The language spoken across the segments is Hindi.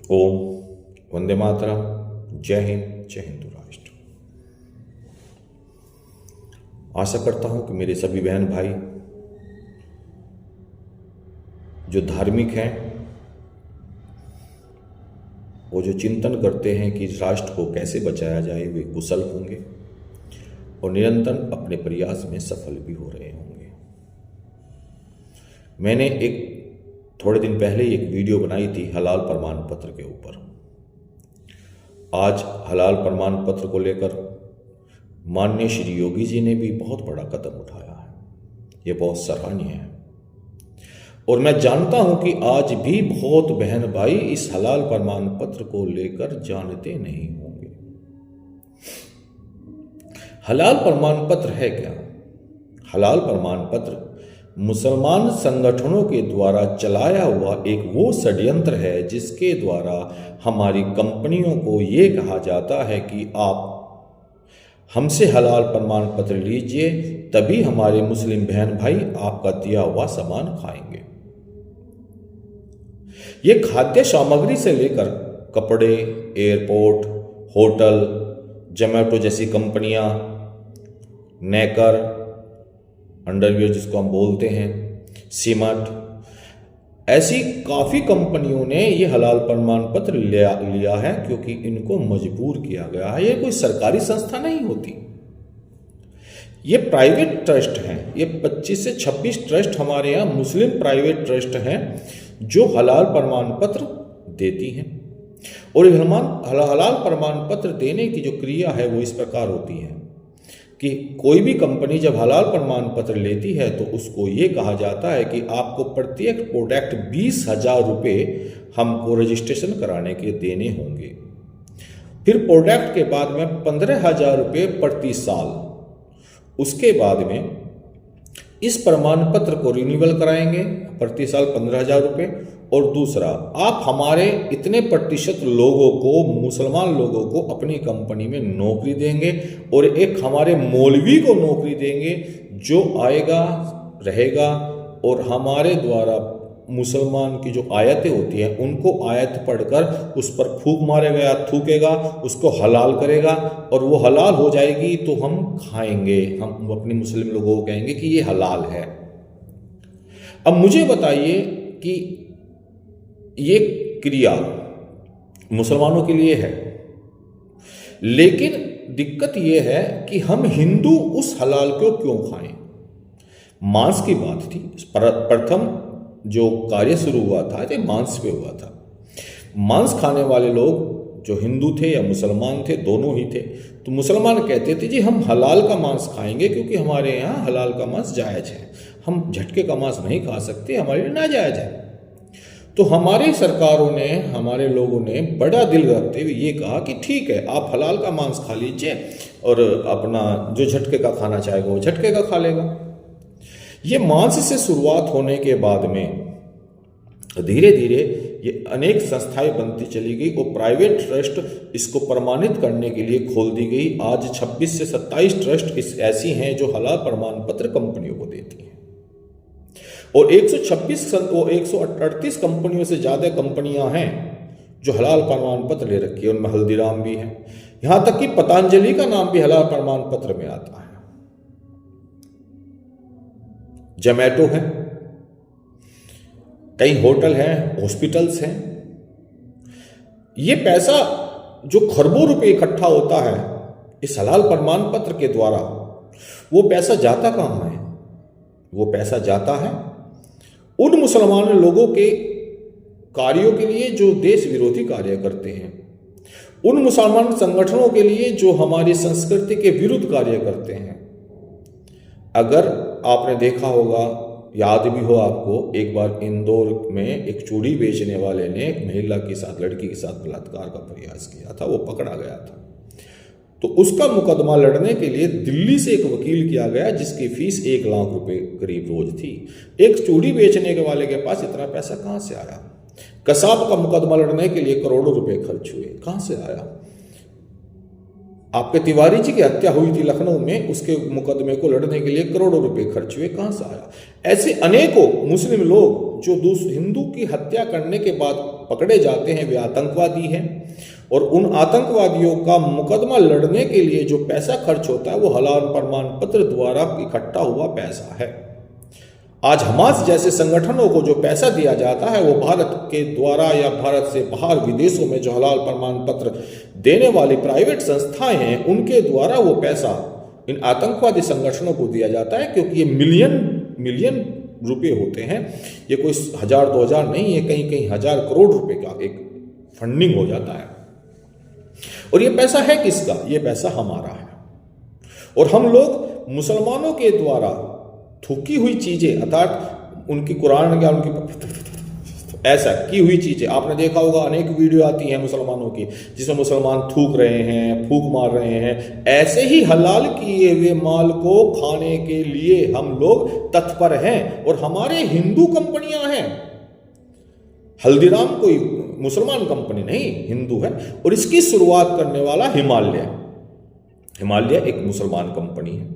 ओम वंदे मातरम। जय हिंद, जय हिंदू राष्ट्र। आशा करता हूं कि मेरे सभी बहन भाई जो धार्मिक हैं, वो जो चिंतन करते हैं कि राष्ट्र को कैसे बचाया जाए, वे कुशल होंगे और निरंतर अपने प्रयास में सफल भी हो रहे होंगे। मैंने थोड़े दिन पहले एक वीडियो बनाई थी हलाल प्रमाण पत्र के ऊपर। आज हलाल प्रमाण पत्र को लेकर माननीय श्री योगी जी ने भी बहुत बड़ा कदम उठाया है। ये बहुत सराहनीय है और मैं जानता हूं कि आज भी बहुत बहन भाई इस हलाल प्रमाण पत्र को लेकर जानते नहीं होंगे। हलाल प्रमाण पत्र है क्या? हलाल प्रमाण पत्र मुसलमान संगठनों के द्वारा चलाया हुआ एक वो षड्यंत्र है जिसके द्वारा हमारी कंपनियों को ये कहा जाता है कि आप हमसे हलाल प्रमाण पत्र लीजिए, तभी हमारे मुस्लिम बहन भाई आपका दिया हुआ सामान खाएंगे। ये खाद्य सामग्री से लेकर कपड़े, एयरपोर्ट, होटल, जोमैटो जैसी कंपनियां, नेकर, अंडरवियर जिसको हम बोलते हैं, सीमेंट, ऐसी काफ़ी कंपनियों ने ये हलाल प्रमाण पत्र लिया है क्योंकि इनको मजबूर किया गया है। ये कोई सरकारी संस्था नहीं होती, ये प्राइवेट ट्रस्ट हैं। ये 25 से 26 ट्रस्ट हमारे यहाँ मुस्लिम प्राइवेट ट्रस्ट हैं जो हलाल प्रमाण पत्र देती हैं। और हलाल प्रमाण पत्र देने की जो क्रिया है वो इस प्रकार होती है कि कोई भी कंपनी जब हलाल प्रमाण पत्र लेती है तो उसको ये कहा जाता है कि आपको प्रत्येक प्रोडक्ट 20,000 रुपये हमको रजिस्ट्रेशन कराने के देने होंगे। फिर प्रोडक्ट के बाद में 15,000 रुपये प्रति साल। उसके बाद में इस प्रमाण पत्र को रिन्यूअल कराएंगे प्रति साल 15,000 रुपये। और दूसरा, आप हमारे इतने प्रतिशत लोगों को, मुसलमान लोगों को अपनी कंपनी में नौकरी देंगे और एक हमारे मौलवी को नौकरी देंगे जो आएगा, रहेगा और हमारे द्वारा मुसलमान की जो आयतें होती हैं उनको आयत पढ़कर उस पर फूंक मारेगा, थूकेगा, उसको हलाल करेगा और वो हलाल हो जाएगी तो हम खाएंगे। हम अपने मुस्लिम लोगों को कहेंगे कि ये हलाल है। अब मुझे बताइए कि ये क्रिया मुसलमानों के लिए है, लेकिन दिक्कत ये है कि हम हिंदू उस हलाल को क्यों खाएं? मांस की बात थी। प्रथम जो कार्य शुरू हुआ था ये मांस पे हुआ था। मांस खाने वाले लोग जो हिंदू थे या मुसलमान थे, दोनों ही थे, तो मुसलमान कहते थे जी हम हलाल का मांस खाएंगे क्योंकि हमारे यहाँ हलाल का मांस जायज़ है, हम झटके का मांस नहीं खा सकते, हमारे लिए नाजायज़ है। तो हमारी सरकारों ने, हमारे लोगों ने बड़ा दिल रखते हुए ये कहा कि ठीक है, आप हलाल का मांस खा लीजिए और अपना जो झटके का खाना चाहेगा वो झटके का खा लेगा। ये मांस से शुरुआत होने के बाद में धीरे धीरे ये अनेक संस्थाएं बनती चली गई और प्राइवेट ट्रस्ट इसको प्रमाणित करने के लिए खोल दी गई। आज 26 से 27 ट्रस्ट ऐसी हैं जो हलाल प्रमाण पत्र कंपनियों को देती हैं और 138 कंपनियों से ज़्यादा कंपनियां हैं जो हलाल प्रमाण पत्र ले रखी है। उनमें हल्दीराम भी है, यहां तक कि पतंजलि का नाम भी हलाल प्रमाण पत्र में आता है। जोमैटो है, कई होटल हैं, हॉस्पिटल्स हैं। ये पैसा जो खरबों रुपए इकट्ठा होता है इस हलाल प्रमाण पत्र के द्वारा, वो पैसा जाता कहां है? वो पैसा जाता है उन मुसलमान लोगों के कार्यों के लिए जो देश विरोधी कार्य करते हैं, उन मुसलमान संगठनों के लिए जो हमारी संस्कृति के विरुद्ध कार्य करते हैं। अगर आपने देखा होगा, याद भी हो आपको, एक बार इंदौर में एक चूड़ी बेचने वाले ने एक महिला के साथ, लड़की के साथ बलात्कार का प्रयास किया था, वो पकड़ा गया था। तो उसका मुकदमा लड़ने के लिए दिल्ली से एक वकील किया गया जिसकी फीस 1 लाख रुपए करीब रोज थी। एक चूड़ी बेचने के वाले के पास इतना पैसा कहां से आया? कसाब का मुकदमा लड़ने के लिए करोड़ों रुपए खर्च हुए, कहां से आया? आपके तिवारी जी की हत्या हुई थी लखनऊ में, उसके मुकदमे को लड़ने के लिए करोड़ों रुपए खर्च हुए, कहां से आया? ऐसे अनेकों मुस्लिम लोग जो हिंदू की हत्या करने के बाद पकड़े जाते हैं वे आतंकवादी हैं, और उन आतंकवादियों का मुकदमा लड़ने के लिए जो पैसा खर्च होता है वो हलाल प्रमाण पत्र द्वारा इकट्ठा हुआ पैसा है। आज हमास जैसे संगठनों को जो पैसा दिया जाता है वो भारत के द्वारा या भारत से बाहर विदेशों में जो हलाल प्रमाण पत्र देने वाली प्राइवेट संस्थाएं हैं उनके द्वारा वो पैसा इन आतंकवादी संगठनों को दिया जाता है, क्योंकि ये मिलियन रुपए होते हैं। ये कोई 1000-2000 नहीं है, कहीं कहीं 1000 करोड़ रुपए का एक फंडिंग हो जाता है। और ये पैसा है किसका? ये पैसा हमारा है। और हम लोग मुसलमानों के द्वारा थूकी हुई चीजें, अर्थात उनकी कुरान या उनकी ऐसा की हुई चीजें, आपने देखा होगा अनेक वीडियो आती हैं मुसलमानों की जिसमें मुसलमान थूक रहे हैं, फूंक मार रहे हैं। ऐसे ही हलाल किए हुए माल को खाने के लिए हम लोग तत्पर हैं। और हमारे हिंदू कंपनियां हैं, हल्दीराम कोई मुसलमान कंपनी नहीं, हिंदू है। और इसकी शुरुआत करने वाला हिमालय एक मुसलमान कंपनी है।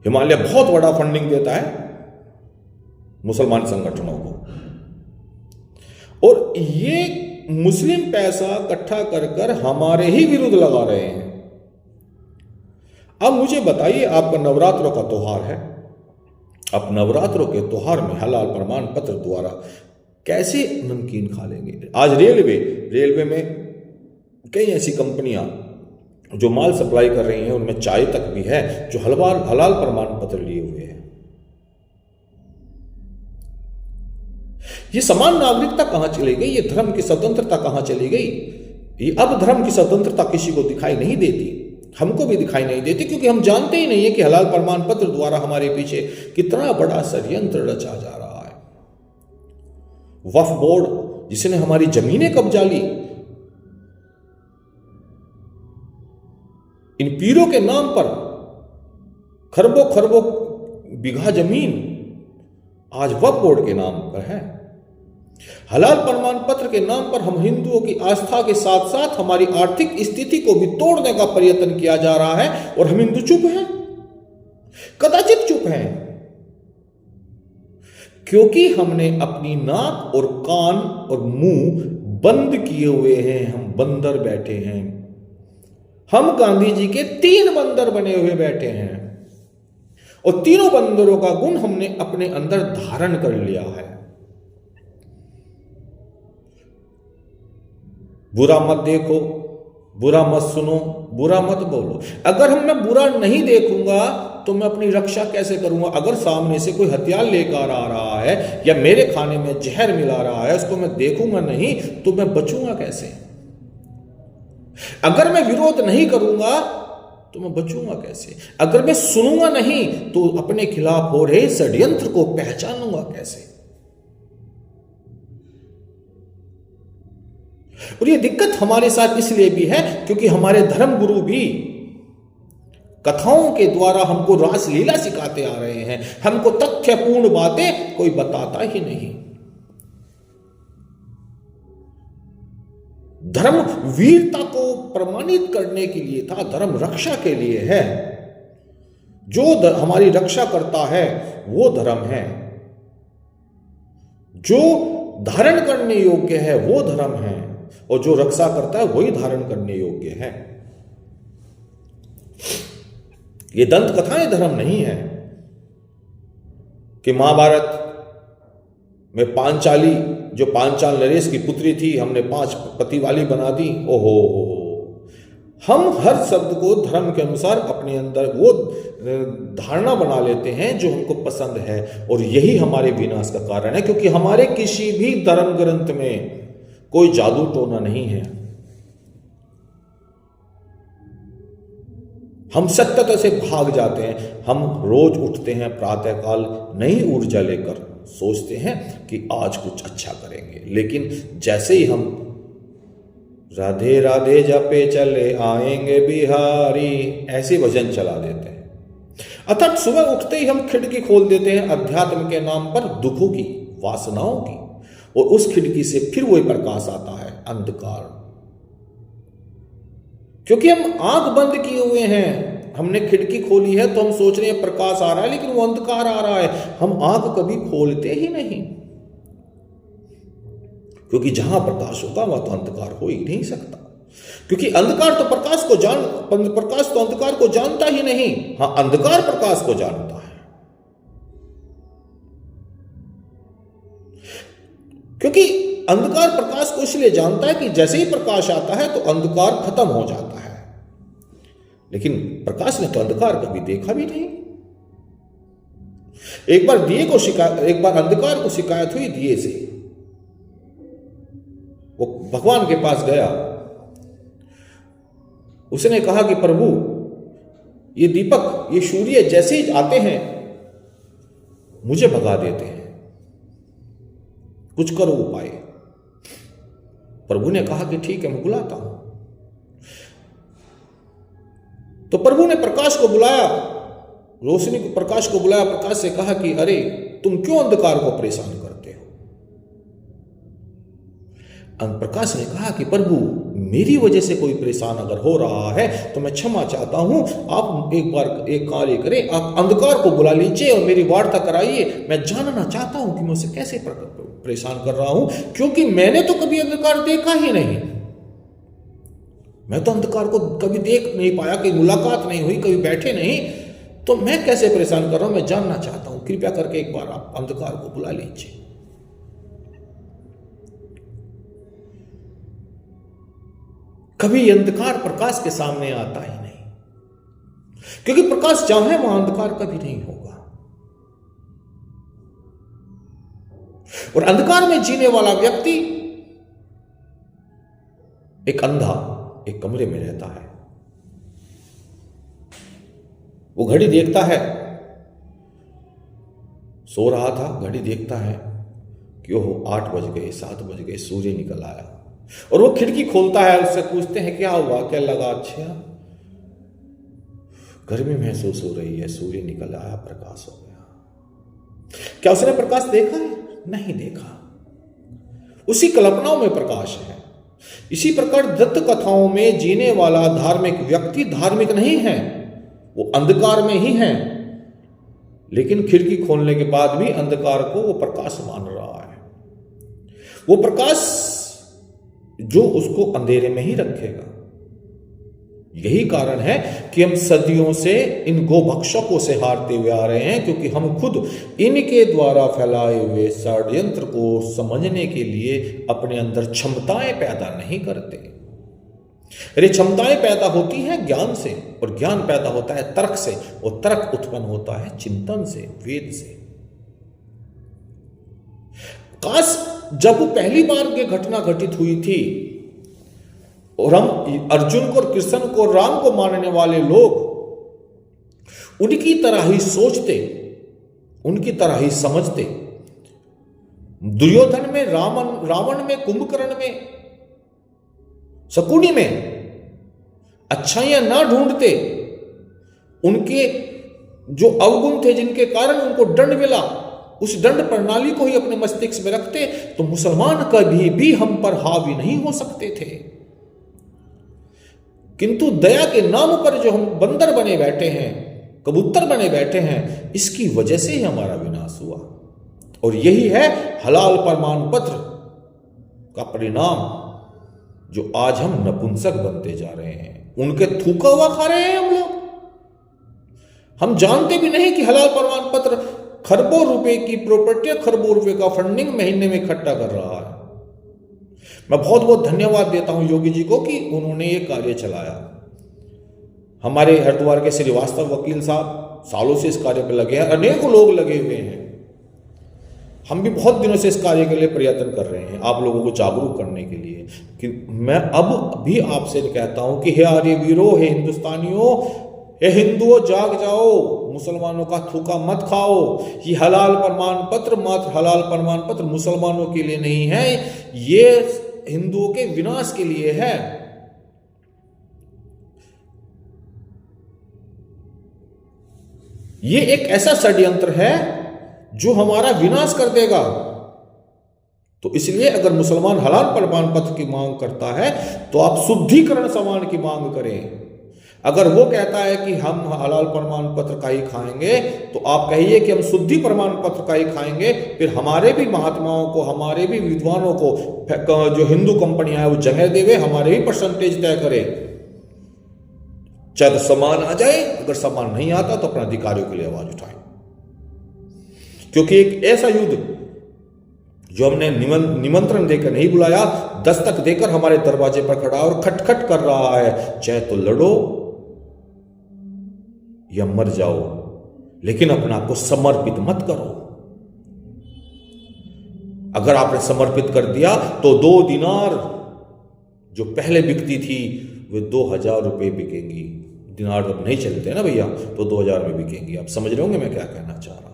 हिमालय बहुत बड़ा फंडिंग देता है मुसलमान संगठनों को, और ये मुस्लिम पैसा इकट्ठा कर हमारे ही विरुद्ध लगा रहे हैं। अब मुझे बताइए, आपका नवरात्रों का त्योहार है, आप नवरात्रों के त्योहार में हलाल प्रमाण पत्र द्वारा कैसे नमकीन खा लेंगे? आज रेलवे में कई ऐसी कंपनियां जो माल सप्लाई कर रही हैं, उनमें चाय तक भी है जो हलाल प्रमाण पत्र लिए हुए हैं। ये समान नागरिकता कहां चली गई? ये धर्म की स्वतंत्रता कहां चली गई? ये अब धर्म की स्वतंत्रता किसी को दिखाई नहीं देती, हमको भी दिखाई नहीं देती, क्योंकि हम जानते ही नहीं है कि हलाल प्रमाण पत्र द्वारा हमारे पीछे कितना बड़ा षड्यंत्र रचा जा रहा है। वक्फ बोर्ड जिसने हमारी जमीनें कब्जा ली, इन पीरों के नाम पर खरबों खरबों बीघा जमीन आज वक्फ बोर्ड के नाम पर है। हलाल प्रमाण पत्र के नाम पर हम हिंदुओं की आस्था के साथ साथ हमारी आर्थिक स्थिति को भी तोड़ने का प्रयत्न किया जा रहा है, और हम हिंदू चुप हैं, कदाचित चुप हैं, क्योंकि हमने अपनी नाक और कान और मुंह बंद किए हुए हैं। हम बंदर बैठे हैं, हम गांधी जी के 3 बंदर बने हुए बैठे हैं, और तीनों बंदरों का गुण हमने अपने अंदर धारण कर लिया है। बुरा मत देखो, बुरा मत सुनो, बुरा मत बोलो। अगर मैं बुरा नहीं देखूंगा तो मैं अपनी रक्षा कैसे करूंगा? अगर सामने से कोई हथियार लेकर आ रहा है या मेरे खाने में जहर मिला रहा है, उसको मैं देखूंगा नहीं तो मैं बचूंगा कैसे? अगर मैं विरोध नहीं करूंगा तो मैं बचूंगा कैसे? अगर मैं सुनूंगा नहीं तो अपने खिलाफ हो रहे षड्यंत्र को पहचानूंगा कैसे? और ये दिक्कत हमारे साथ इसलिए भी है क्योंकि हमारे धर्म गुरु भी कथाओं के द्वारा हमको रासलीला सिखाते आ रहे हैं। हमको तथ्यपूर्ण बातें कोई बताता ही नहीं। धर्म वीरता को प्रमाणित करने के लिए था, धर्म रक्षा के लिए है। जो हमारी रक्षा करता है वो धर्म है, जो धारण करने योग्य है वो धर्म है, और जो रक्षा करता है वही धारण करने योग्य है। ये दंत कथाएं धर्म नहीं है कि महाभारत में पांचाली, जो पांचाल नरेश की पुत्री थी, हमने 5 पति वाली बना दी। ओहो, हम हर शब्द को धर्म के अनुसार अपने अंदर वो धारणा बना लेते हैं जो हमको पसंद है, और यही हमारे विनाश का कारण है। क्योंकि हमारे किसी भी धर्म ग्रंथ में कोई जादू टोना नहीं है। हम सत्यता से भाग जाते हैं। हम रोज उठते हैं प्रातःकाल नई ऊर्जा लेकर, सोचते हैं कि आज कुछ अच्छा करेंगे, लेकिन जैसे ही हम राधे राधे जपे चले आएंगे बिहारी ऐसे भजन चला देते हैं, अर्थात सुबह उठते ही हम खिड़की खोल देते हैं अध्यात्म के नाम पर दुखों की, वासनाओं की, और उस खिड़की से फिर वही प्रकाश आता है, अंधकार। क्योंकि हम आंख बंद किए हुए हैं हमने खिड़की खोली है तो हम सोच रहे हैं प्रकाश आ रहा है, लेकिन वो अंधकार आ रहा है। हम आंख कभी खोलते ही नहीं, क्योंकि जहां प्रकाश होगा वहां तो अंधकार हो ही नहीं सकता, क्योंकि अंधकार तो प्रकाश तो अंधकार को जानता ही नहीं। हाँ, अंधकार प्रकाश को जानता है, क्योंकि अंधकार प्रकाश को इसलिए जानता है कि जैसे ही प्रकाश आता है तो अंधकार खत्म हो जाता है, लेकिन प्रकाश ने तो अंधकार कभी देखा भी नहीं। एक बार अंधकार को शिकायत हुई दिए से। वो भगवान के पास गया, उसने कहा कि प्रभु, ये दीपक, ये सूर्य जैसे ही आते हैं मुझे भगा देते हैं, कुछ करो उपाय। प्रभु ने कहा कि ठीक है, मैं बुलाता हूं। तो प्रभु ने प्रकाश को बुलाया, रोशनी को, प्रकाश को बुलाया। प्रकाश से कहा कि अरे, तुम क्यों अंधकार को परेशान करते हो? प्रकाश ने कहा कि प्रभु, मेरी वजह से कोई परेशान अगर हो रहा है तो मैं क्षमा चाहता हूं। आप एक बार एक कार्य करें, आप अंधकार को बुला लीजिए और मेरी वार्ता कराइए। मैं जानना चाहता हूं कि मैं उसे कैसे परेशान कर रहा हूं, क्योंकि मैंने तो कभी अंधकार देखा ही नहीं। मैं तो अंधकार को कभी देख नहीं पाया, कभी मुलाकात नहीं हुई, कभी बैठे नहीं, तो मैं कैसे परेशान कर रहा हूं? मैं जानना चाहता हूं, कृपया करके एक बार आप अंधकार को बुला लीजिए। कभी अंधकार प्रकाश के सामने आता ही नहीं, क्योंकि प्रकाश जहां है वहां अंधकार कभी नहीं होगा। और अंधकार में जीने वाला व्यक्ति, एक अंधा एक कमरे में रहता है, वो घड़ी देखता है, सो रहा था, घड़ी देखता है कि ओह 8 बज गए, 7 बज गए, सूर्य निकल आया। और वो खिड़की खोलता है, उससे पूछते हैं क्या हुआ, क्या लगा? अच्छा, गर्मी महसूस हो रही है, सूर्य निकल आया, प्रकाश हो गया। क्या उसने प्रकाश देखा है? नहीं देखा, उसी कल्पनाओं में प्रकाश है। इसी प्रकार दत्त कथाओं में जीने वाला धार्मिक व्यक्ति धार्मिक नहीं है, वो अंधकार में ही है, लेकिन खिड़की खोलने के बाद भी अंधकार को वो प्रकाश मान रहा है। वो प्रकाश जो उसको अंधेरे में ही रखेगा। यही कारण है कि हम सदियों से इन गोभक्षकों से हारते हुए आ रहे हैं, क्योंकि हम खुद इनके द्वारा फैलाए हुए षड्यंत्र को समझने के लिए अपने अंदर क्षमताएं पैदा नहीं करते। अरे, क्षमताएं पैदा होती हैं ज्ञान से, और ज्ञान पैदा होता है तर्क से, और तर्क उत्पन्न होता है चिंतन से, वेद से। काश जब पहली बार ये घटना घटित हुई थी और हम अर्जुन को, कृष्ण को, राम को मानने वाले लोग उनकी तरह ही सोचते, उनकी तरह ही समझते। दुर्योधन में, रावण में, कुंभकर्ण में, शकुनी में अच्छाइयां ना ढूंढते, उनके जो अवगुण थे जिनके कारण उनको दंड मिला, उस दंड प्रणाली को ही अपने मस्तिष्क में रखते, तो मुसलमान कभी भी हम पर हावी नहीं हो सकते थे। किंतु दया के नाम पर जो हम बंदर बने बैठे हैं, कबूतर बने बैठे हैं, इसकी वजह से ही हमारा विनाश हुआ। और यही है हलाल प्रमाण पत्र का परिणाम, जो आज हम नपुंसक बनते जा रहे हैं। उनके थूका हुआ खा रहे हैं हम लोग। हम जानते भी नहीं कि हलाल प्रमाण पत्र खरबों रुपए की प्रॉपर्टी, खरबों रुपए का फंडिंग महीने में इकट्ठा कर रहा है। मैं बहुत बहुत धन्यवाद देता हूं योगी जी को कि उन्होंने ये कार्य चलाया। हमारे हरिद्वार के श्रीवास्तव वकील साहब सालों से इस कार्य पर लगे हैं, अनेकों लोग लगे हुए हैं। हम भी बहुत दिनों से इस कार्य के लिए प्रयत्न कर रहे हैं, आप लोगों को जागरूक करने के लिए। कि मैं अब भी आपसे कहता हूं कि हे आर्य वीरों, हे हिंदुस्तानियों, हे हिंदुओं, जाग जाओ, मुसलमानों का थूका मत खाओ। ये हलाल प्रमाण पत्र मात्र हलाल प्रमाण पत्र मुसलमानों के लिए नहीं है, ये हिंदुओं के विनाश के लिए है। ये एक ऐसा षड्यंत्र है जो हमारा विनाश कर देगा। तो इसलिए अगर मुसलमान हलाल प्रमाण पत्र की मांग करता है तो आप शुद्धिकरण समान की मांग करें। अगर वो कहता है कि हम हलाल प्रमाण पत्र का ही खाएंगे, तो आप कहिए कि हम शुद्धि प्रमाण पत्र का ही खाएंगे। फिर हमारे भी महात्माओं को, हमारे भी विद्वानों को जो हिंदू कंपनियां है वो जगह देवे, हमारे ही परसेंटेज तय करे। चाहे सम्मान आ जाए, अगर सम्मान नहीं आता तो अपने अधिकारियों के लिए आवाज उठाए। क्योंकि एक ऐसा युद्ध जो हमने निमंत्रण देकर नहीं बुलाया, दस्तक देकर हमारे दरवाजे पर खड़ा और खटखट कर रहा है, चाहे तो लड़ो या मर जाओ, लेकिन अपना को समर्पित मत करो। अगर आपने समर्पित कर दिया तो 2 दिनार जो पहले बिकती थी वे 2000 रुपए बिकेंगी। दिनार अब नहीं चलते ना भैया, तो 2000 में बिकेंगी। आप समझ रहे होंगे मैं क्या कहना चाह रहा हूं।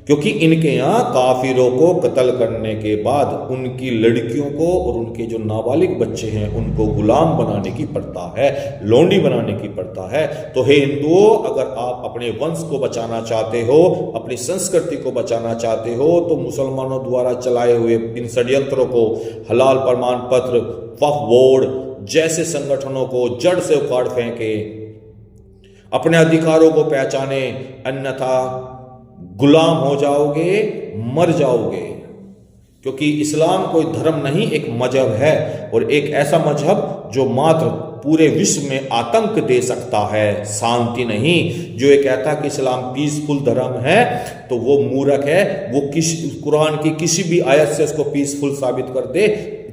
क्योंकि इनके यहां काफिरों को कत्ल करने के बाद उनकी लड़कियों को और उनके जो नाबालिग बच्चे हैं उनको गुलाम बनाने की प्रथा है, लोंडी बनाने की प्रथा है। तो हे हिंदुओं, अगर आप अपने वंश को बचाना चाहते हो, अपनी संस्कृति को बचाना चाहते हो, तो मुसलमानों द्वारा चलाए हुए इन षड्यंत्रों को, हलाल प्रमाण पत्र, वक्फ बोर्ड जैसे संगठनों को जड़ से उखाड़ फेंके, अपने अधिकारों को पहचाने, अन्यथा गुलाम हो जाओगे, मर जाओगे। क्योंकि इस्लाम कोई धर्म नहीं, एक मजहब है, और एक ऐसा मजहब जो मात्र पूरे विश्व में आतंक दे सकता है, शांति नहीं। जो ये कहता है कि इस्लाम पीसफुल धर्म है, तो वो मूर्ख है। वो कुरान की किसी भी आयत से उसको पीसफुल साबित कर दे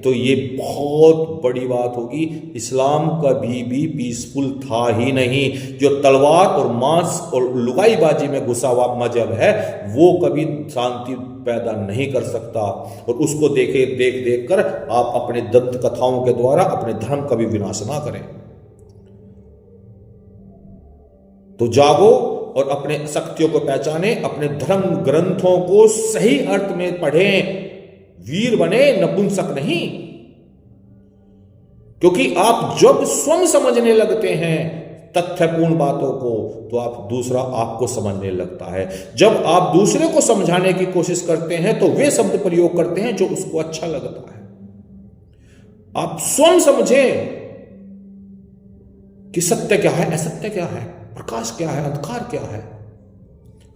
तो ये बहुत बड़ी बात होगी। इस्लाम कभी भी पीसफुल था ही नहीं। जो तलवार और मांस और लुगाईबाजी में घुसा हुआ मजहब है, वो कभी शांति पैदा नहीं कर सकता। और उसको देख कर आप अपने दंत कथाओं के द्वारा अपने धर्म का भी विनाश ना करें। तो जागो और अपने शक्तियों को पहचाने, अपने धर्म ग्रंथों को सही अर्थ में पढ़ें, वीर बने, नपुंसक नहीं। क्योंकि आप जब स्वयं समझने लगते हैं तथ्यपूर्ण बातों को, तो आप दूसरा आपको समझने लगता है। जब आप दूसरे को समझाने की कोशिश करते हैं तो वे शब्द प्रयोग करते हैं जो उसको अच्छा लगता है। आप स्वयं समझें कि सत्य क्या है, असत्य क्या है, प्रकाश क्या है, अंधकार क्या है।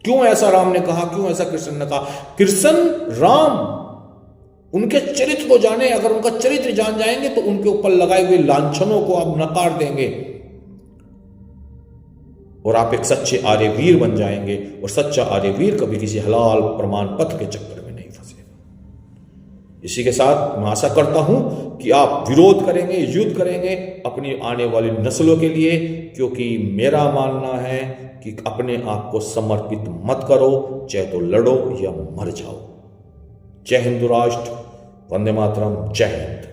क्यों ऐसा राम ने कहा, क्यों ऐसा कृष्ण ने कहा। कृष्ण, राम, उनके चरित्र को जाने। अगर उनका चरित्र जान जाएंगे तो उनके ऊपर लगाए हुए लांछनों को आप नकार देंगे और आप एक सच्चे आर्यवीर बन जाएंगे। और सच्चा आर्यवीर कभी किसी हलाल प्रमाण पत्र के चक्कर में नहीं फंसेगा। इसी के साथ मैं आशा करता हूं कि आप विरोध करेंगे, युद्ध करेंगे अपनी आने वाली नस्लों के लिए। क्योंकि मेरा मानना है कि अपने आप को समर्पित मत करो, चाहे तो लड़ो या मर जाओ। जय हिंद राष्ट्र, वंदे मातरम, जय हिंद।